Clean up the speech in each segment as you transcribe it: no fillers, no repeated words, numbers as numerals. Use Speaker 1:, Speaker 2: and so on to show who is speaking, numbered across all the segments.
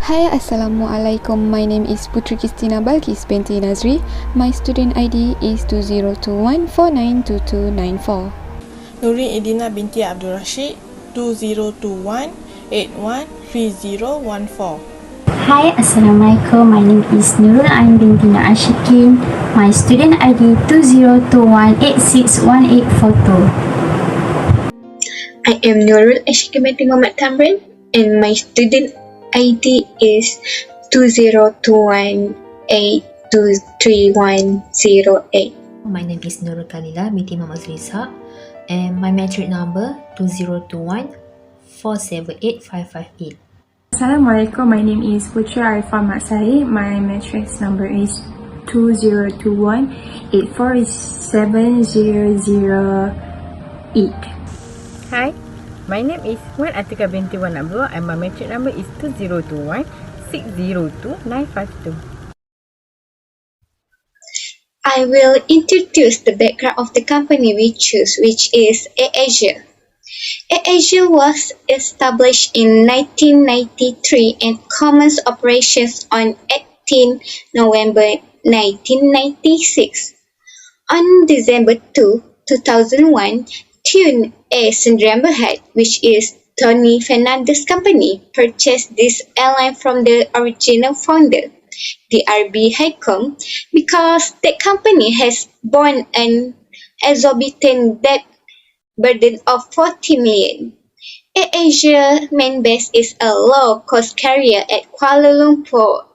Speaker 1: Hi, Assalamualaikum. My name is Putri QISTINA BALQIS binti NAZREE. My student ID is 2021492294.
Speaker 2: NURIN IRDINA binti ABDULLAH 2021813014.
Speaker 3: Hi, Assalamualaikum. My name is NURUL. I'm binti ASHIKIN. My student ID 2021861842.
Speaker 4: I am NURUL ASHIKIN binti MOHAMMAD and my student ID is 2021823108.
Speaker 5: My name is NURUL KHALILAH binti ARIFAH and my metric number 2021478558.
Speaker 6: Assalamualaikum, my name is Putri ARIFAH. My matrix number is 2021847008.
Speaker 7: Hi, my name is ATIEQAH binti Abdullah and my metric number is 2021602952.
Speaker 4: I will introduce the background of the company we choose, which is Airasia. Airasia was established in 1993 and commenced operations on 18 November 1996. On December 2, 2001, Tun A. Berhad, which is Tony Fernandez's company, purchased this airline from the original founder, the RB Haicom, because the company has borne an exorbitant debt burden of 40 million. Airasia main base is a low-cost carrier at Kuala Lumpur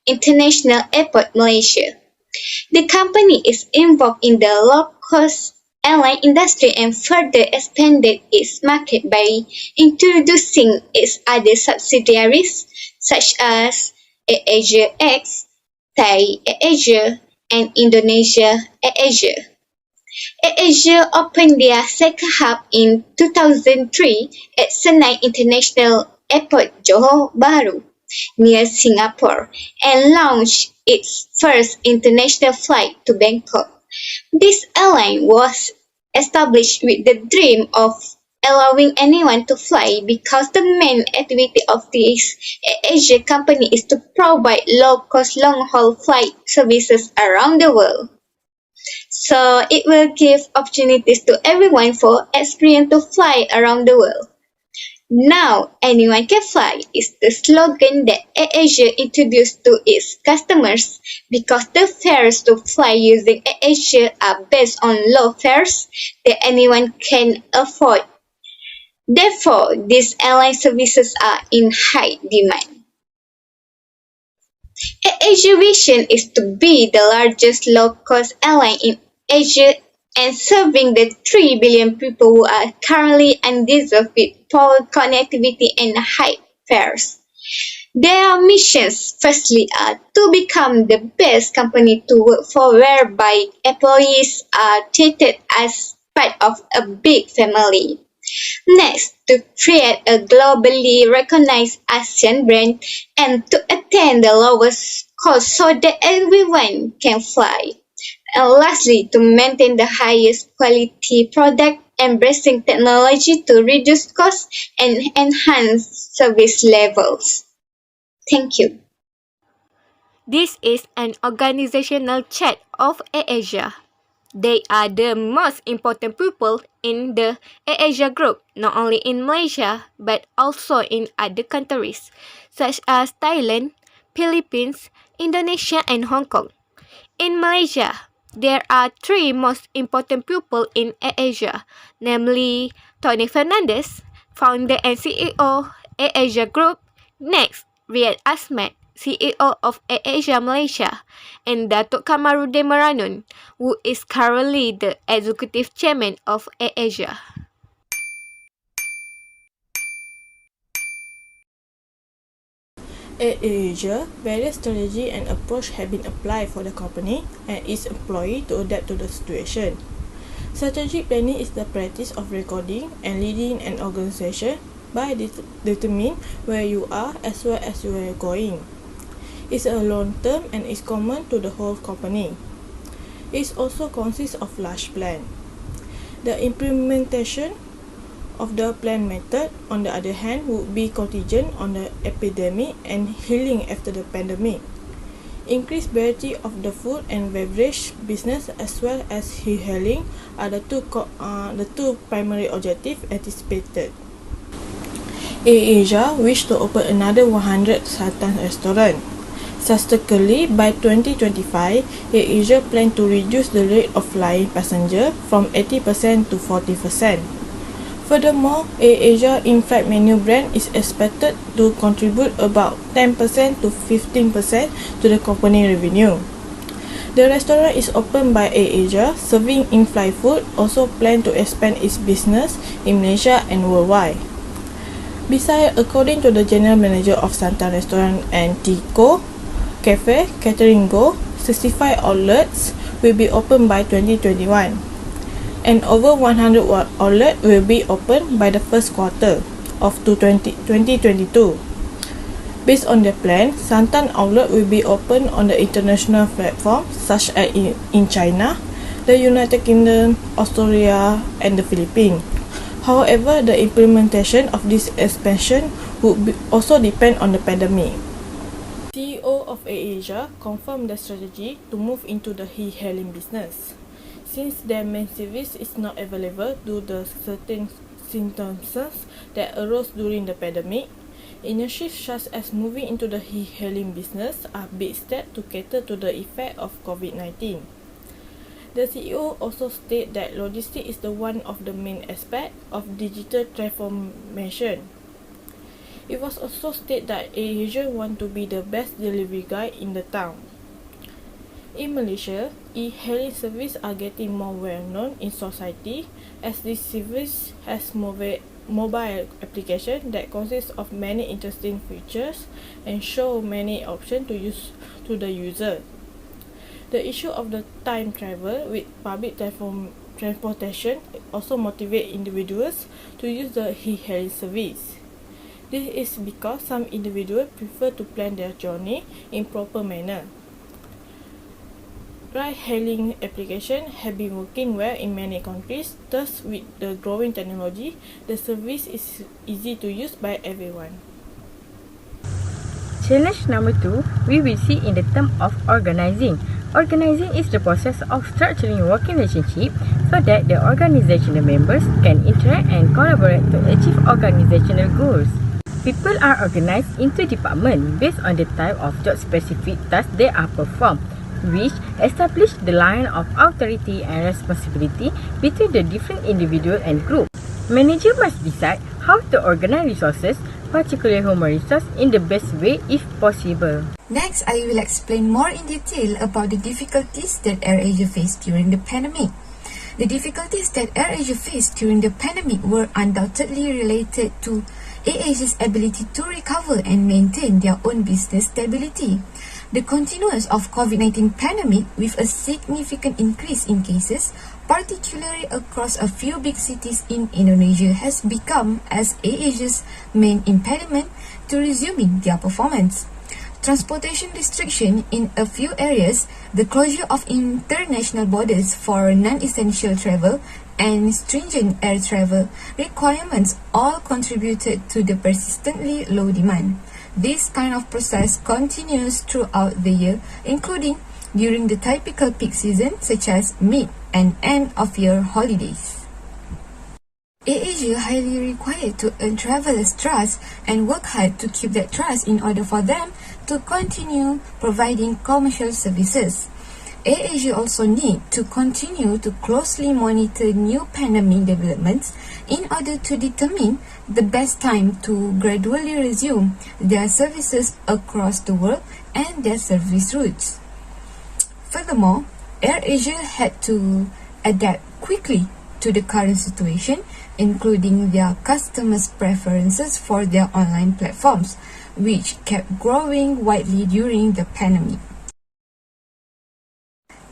Speaker 4: International Airport, Malaysia. The company is involved in the low-cost airline industry and further expanded its market by introducing its other subsidiaries such as Airasia X, Thai Airasia, and Indonesia Airasia. Airasia opened their second hub in 2003 at Senai International Airport, Johor Bahru, near Singapore, and launched its first international flight to Bangkok. This airline was established with the dream of allowing anyone to fly because the main activity of this Airasia company is to provide low-cost long-haul flight services around the world. So it will give opportunities to everyone for experience to fly around the world. Now anyone can fly is the slogan that Airasia introduced to its customers because the fares to fly using Airasia are based on low fares that anyone can afford. Therefore, these airline services are in high demand. Airasia vision is to be the largest low-cost airline in Asia and serving the 3 billion people who are currently undeserved with poor connectivity and high fares. Their missions, firstly, are to become the best company to work for, whereby employees are treated as part of a big family. Next, to create a globally recognized ASEAN brand and to attain the lowest cost so that everyone can fly. And lastly, to maintain the highest quality product, embracing technology to reduce costs and enhance service levels. Thank you.
Speaker 8: This is an organizational chart of Airasia. They are the most important people in the Airasia group, not only in Malaysia, but also in other countries, such as Thailand, Philippines, Indonesia, and Hong Kong. In Malaysia, there are three most important people in Airasia, namely Tony Fernandez, founder and CEO, Airasia Group. Next, Riyad Ahmad, CEO of Airasia Malaysia, and Datuk Kamarudin Maranun, who is currently the Executive Chairman of Airasia.
Speaker 2: At Airasia, various strategy and approach have been applied for the company and its employee to adapt to the situation. Strategic planning is the practice of recording and leading an organization by determining where you are as well as where you are going. It's a long term and is common to the whole company. It also consists of large plan. The implementation of the planned method, on the other hand, would be contingent on the epidemic and healing after the pandemic. Increased variety of the food and beverage business as well as healing are the two primary objectives anticipated. AirAsia wish to open another 100 Sultan restaurants. Statistically, by 2025, AirAsia plan to reduce the rate of flying passenger from 80% to 40%. Furthermore, AirAsia in-flight menu brand is expected to contribute about 10% to 15% to the company revenue. The restaurant is opened by AirAsia, serving in-flight food, also plan to expand its business in Malaysia and worldwide. Besides, according to the General Manager of Sultan Restaurant and Tico Cafe, Catering Go, 65 outlets will be opened by 2021. And over 100 outlets will be opened by the first quarter of 2022. Based on the plan, Sultan outlet will be opened on the international platform such as in China, the United Kingdom, Australia, and the Philippines. However, the implementation of this expansion would also depend on the pandemic. CEO of AirAsia confirmed the strategy to move into the e-hailing business. Since their main service is not available due to certain symptoms that arose during the pandemic, initiatives such as moving into the e-hailing business are big steps to cater to the effect of COVID-19. The CEO also stated that logistics is the one of the main aspects of digital transformation. It was also stated that AirAsia want to be the best delivery guy in the town. In Malaysia, e-hailing services are getting more well-known in society as this service has mobile application that consists of many interesting features and show many options to use to the user. The issue of the time travel with public transportation also motivate individuals to use the e-hailing service. This is because some individuals prefer to plan their journey in proper manner. Ride-hailing applications have been working well in many countries, thus with the growing technology, the service is easy to use by everyone.
Speaker 7: Challenge number 2, we will see in the term of organizing. Organizing is the process of structuring working relationship so that the organizational members can interact and collaborate to achieve organizational goals. People are organized into departments based on the type of job-specific tasks they are performed, which establish the line of authority and responsibility between the different individual and group. Manager must decide how to organize resources, particularly human resources, in the best way if possible.
Speaker 9: Next, I will explain more in detail about the difficulties that AirAsia faced during the pandemic. The difficulties that AirAsia faced during the pandemic were undoubtedly related to AirAsia's ability to recover and maintain their own business stability. The continuance of COVID-19 pandemic with a significant increase in cases, particularly across a few big cities in Indonesia, has become as AirAsia's main impediment to resuming their performance. Transportation restriction in a few areas, the closure of international borders for non-essential travel, and stringent air travel requirements all contributed to the persistently low demand. This kind of process continues throughout the year, including during the typical peak season such as mid and end of year holidays. AirAsia highly required to earn travelers' trust and work hard to keep that trust in order for them to continue providing commercial services. AirAsia also need to continue to closely monitor new pandemic developments in order to determine the best time to gradually resume their services across the world and their service routes. Furthermore, AirAsia had to adapt quickly to the current situation, including their customers' preferences for their online platforms, which kept growing widely during the pandemic.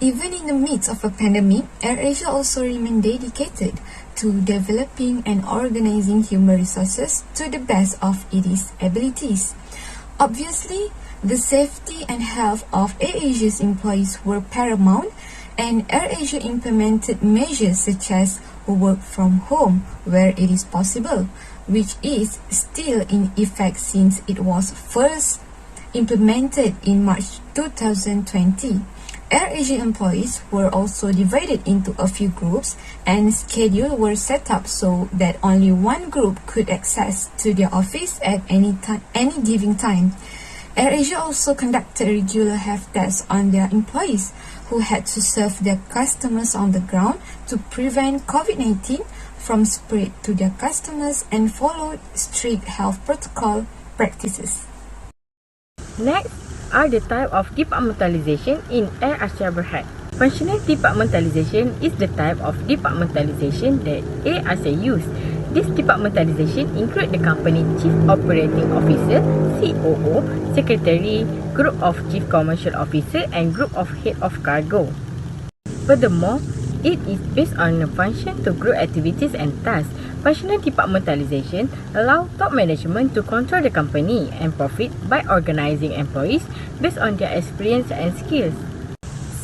Speaker 9: Even in the midst of a pandemic, AirAsia also remained dedicated to developing and organizing human resources to the best of its abilities. Obviously, the safety and health of AirAsia's employees were paramount, and AirAsia implemented measures such as who work from home where it is possible, which is still in effect since it was first implemented in March 2020. AirAsia employees were also divided into a few groups and schedules were set up so that only one group could access to their office at any given time. AirAsia also conducted regular health tests on their employees who had to serve their customers on the ground to prevent COVID-19 from spread to their customers and followed strict health protocol practices.
Speaker 7: Next are the type of departmentalization in Airasia Berhad. Functional departmentalization is the type of departmentalization that Airasia use. This departmentalization include the company Chief Operating Officer, COO, Secretary, Group of Chief Commercial Officer and Group of Head of Cargo. Furthermore, it is based on a function to group activities and tasks. Functional departmentalization allows top management to control the company and profit by organizing employees based on their experience and skills.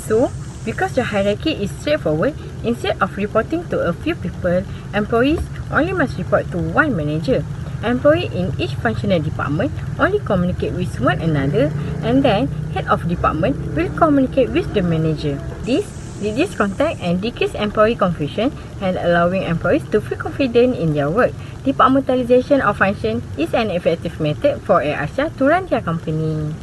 Speaker 7: So, because the hierarchy is straightforward, instead of reporting to a few people, employees only must report to one manager. Employees in each functional department only communicate with one another, and then head of department will communicate with the manager. This reduce contact and decrease employee confusion and allowing employees to feel confident in their work. Departmentalization of function is an effective method for Airasia to run their company.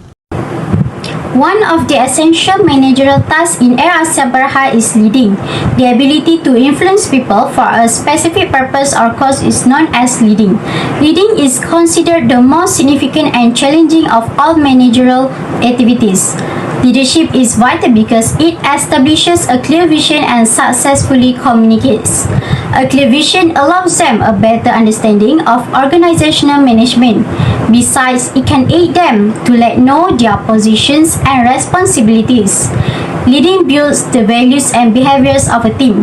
Speaker 3: One of the essential managerial tasks in Airasia Berhad is leading. The ability to influence people for a specific purpose or cause is known as leading. Leading is considered the most significant and challenging of all managerial activities. Leadership is vital because it establishes a clear vision and successfully communicates. A clear vision allows them a better understanding of organizational management. Besides, it can aid them to let know their positions and responsibilities. Leading builds the values and behaviors of a team.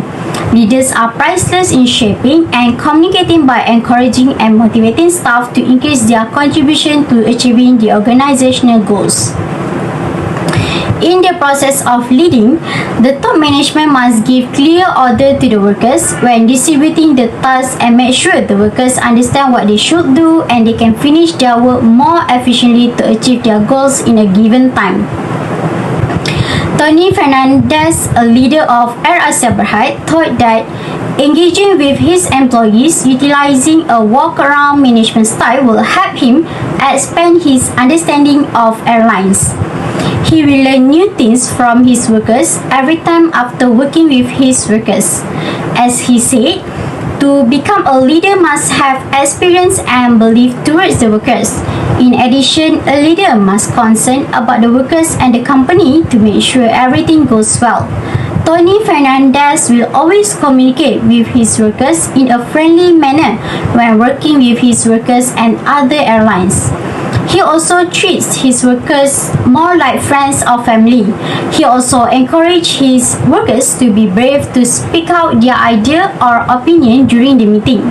Speaker 3: Leaders are priceless in shaping and communicating by encouraging and motivating staff to increase their contribution to achieving the organizational goals. In the process of leading, the top management must give clear order to the workers when distributing the tasks and make sure the workers understand what they should do and they can finish their work more efficiently to achieve their goals in a given time. Tony Fernandez, a leader of Airasia Berhad, thought that engaging with his employees utilizing a walk-around management style will help him expand his understanding of airlines. He will learn new things from his workers every time after working with his workers. As he said, to become a leader must have experience and belief towards the workers. In addition, a leader must concern about the workers and the company to make sure everything goes well. Tony Fernandez will always communicate with his workers in a friendly manner when working with his workers and other airlines. He also treats his workers more like friends or family. He also encourages his workers to be brave to speak out their idea or opinion during the meeting.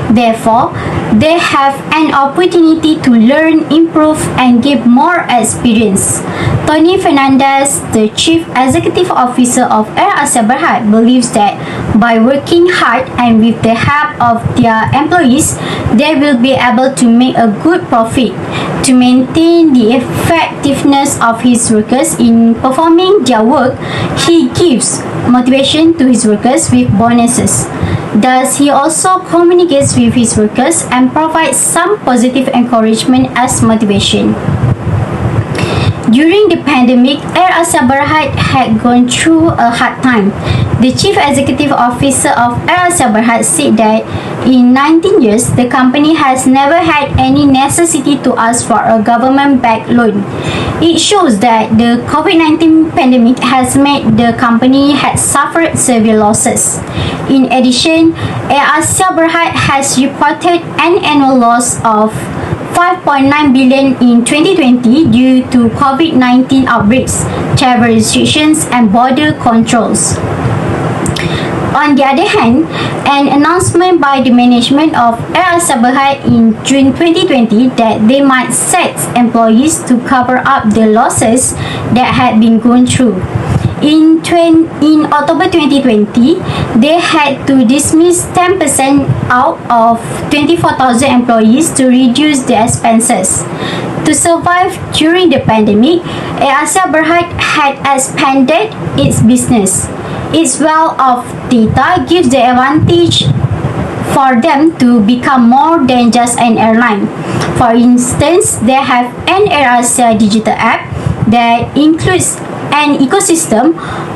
Speaker 3: Therefore, they have an opportunity to learn, improve, and gain more experience. Tony Fernandez, the Chief Executive Officer of Airasia Berhad, believes that by working hard and with the help of their employees, they will be able to make a good profit. To maintain the effectiveness of his workers in performing their work, he gives motivation to his workers with bonuses. Thus, he also communicates with his workers and provides some positive encouragement as motivation. During the pandemic, Airasia Berhad had gone through a hard time. The Chief Executive Officer of Airasia Berhad said that in 19 years, the company has never had any necessity to ask for a government-backed loan. It shows that the COVID-19 pandemic has made the company had suffered severe losses. In addition, Airasia Berhad has reported an annual loss of 5.9 billion in 2020 due to COVID-19 outbreaks, travel restrictions, and border controls. On the other hand, an announcement by the management of Airasia Berhad in June 2020 that they might set employees to cover up the losses that had been gone through. In October 2020, they had to dismiss 10% out of 24,000 employees to reduce their expenses. To survive during the pandemic, Airasia Berhad had expanded its business. Its wealth of data gives the advantage for them to become more than just an airline. For instance, they have an Airasia digital app that includes an ecosystem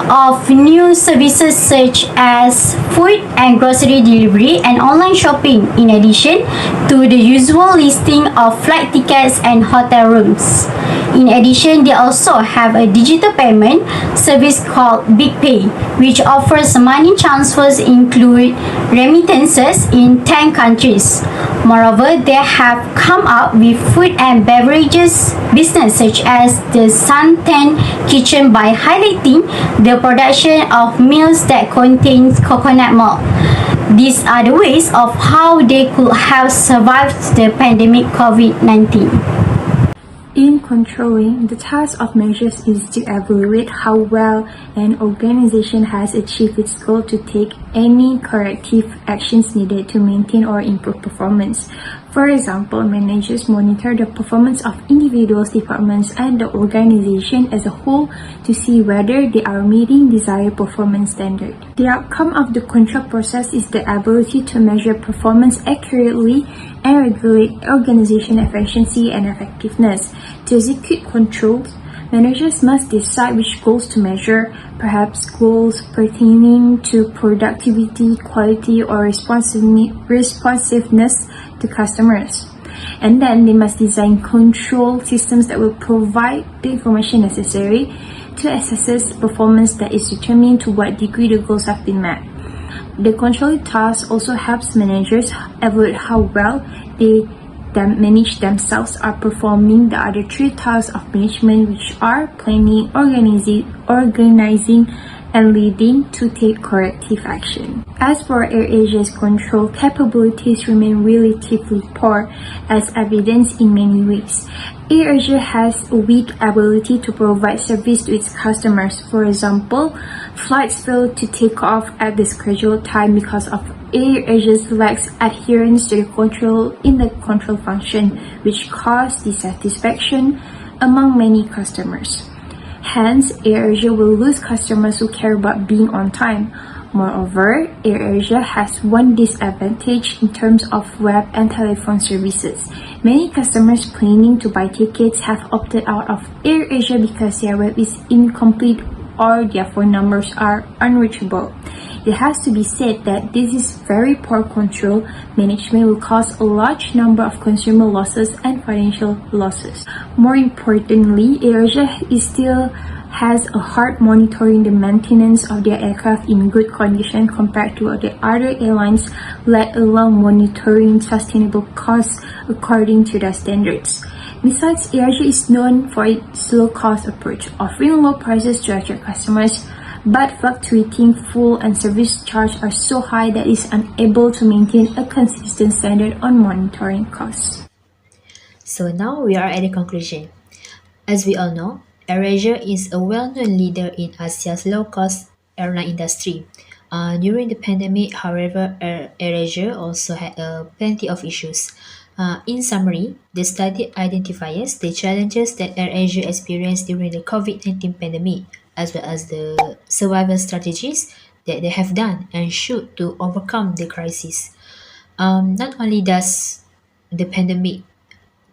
Speaker 3: of new services such as food and grocery delivery and online shopping, in addition to the usual listing of flight tickets and hotel rooms. In addition, they also have a digital payment service called BigPay, which offers money transfers include remittances in 10 countries. Moreover, they have come up with food and beverages business such as the Suntan Kitchen by highlighting the production of meals that contains coconut milk. These are the ways of how they could have survived the pandemic COVID-19.
Speaker 6: In controlling, the task of measures is to evaluate how well an organization has achieved its goal to take any corrective actions needed to maintain or improve performance. For example, managers monitor the performance of individuals, departments, and the organization as a whole to see whether they are meeting desired performance standard. The outcome of the control process is the ability to measure performance accurately and regulate organization efficiency and effectiveness. To execute controls, managers must decide which goals to measure, perhaps goals pertaining to productivity, quality, or responsiveness to customers. And then they must design control systems that will provide the information necessary to assess performance that is determined to what degree the goals have been met. The control task also helps managers evaluate how well they manage themselves are performing the other three tasks of management, which are planning, organizing, and leading to take corrective action. As for Airasia's control capabilities remain relatively poor, as evidenced in many ways. Airasia has a weak ability to provide service to its customers. For example, flights fail to take off at the scheduled time because of Airasia's lax adherence to the control function, which caused dissatisfaction among many customers. Hence, Airasia will lose customers who care about being on time. Moreover, Airasia has one disadvantage in terms of web and telephone services. Many customers planning to buy tickets have opted out of Airasia because their web is incomplete or their phone numbers are unreachable. It has to be said that this is very poor control management will cause a large number of consumer losses and financial losses. More importantly, Airasia still has a hard monitoring the maintenance of their aircraft in good condition compared to the other airlines, let alone monitoring sustainable costs according to their standards. Besides, Airasia is known for its low-cost approach, offering low prices to attract customers, but fluctuating fuel and service charges are so high that it is unable to maintain a consistent standard on monitoring costs.
Speaker 5: So now we are at the conclusion. As we all know, Airasia is a well-known leader in Asia's low-cost airline industry. During the pandemic, however, Airasia also had plenty of issues. In summary, the study identifies the challenges that AirAsia experienced during the COVID-19 pandemic, as well as the survival strategies that they have done and should to overcome the crisis. Not only does the pandemic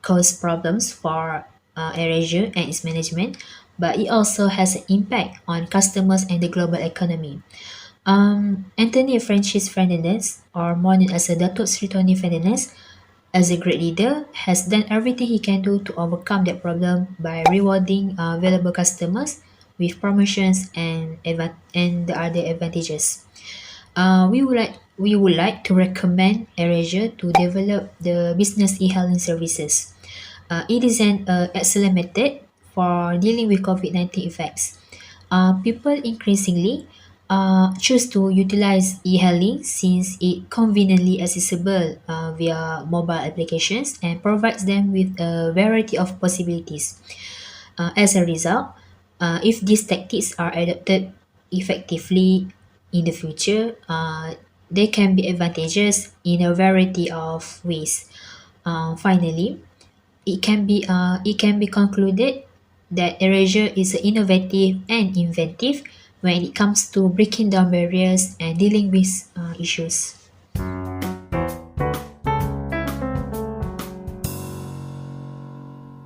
Speaker 5: cause problems for AirAsia and its management, but it also has an impact on customers and the global economy. Anthony Francis Fernandez, or more known as Datuk Sri Tony Fernandez, as a great leader, has done everything he can do to overcome that problem by rewarding valuable customers with promotions and the other advantages. We would like to recommend AirAsia to develop the business e-hailing services. It is an excellent method for dealing with COVID-19 effects. People increasingly choose to utilize e-hailing since it conveniently accessible via mobile applications and provides them with a variety of possibilities. As a result, If these tactics are adopted effectively in the future, they can be advantageous in a variety of ways. Finally, it can be concluded that Airasia is innovative and inventive when it comes to breaking down barriers and dealing with issues.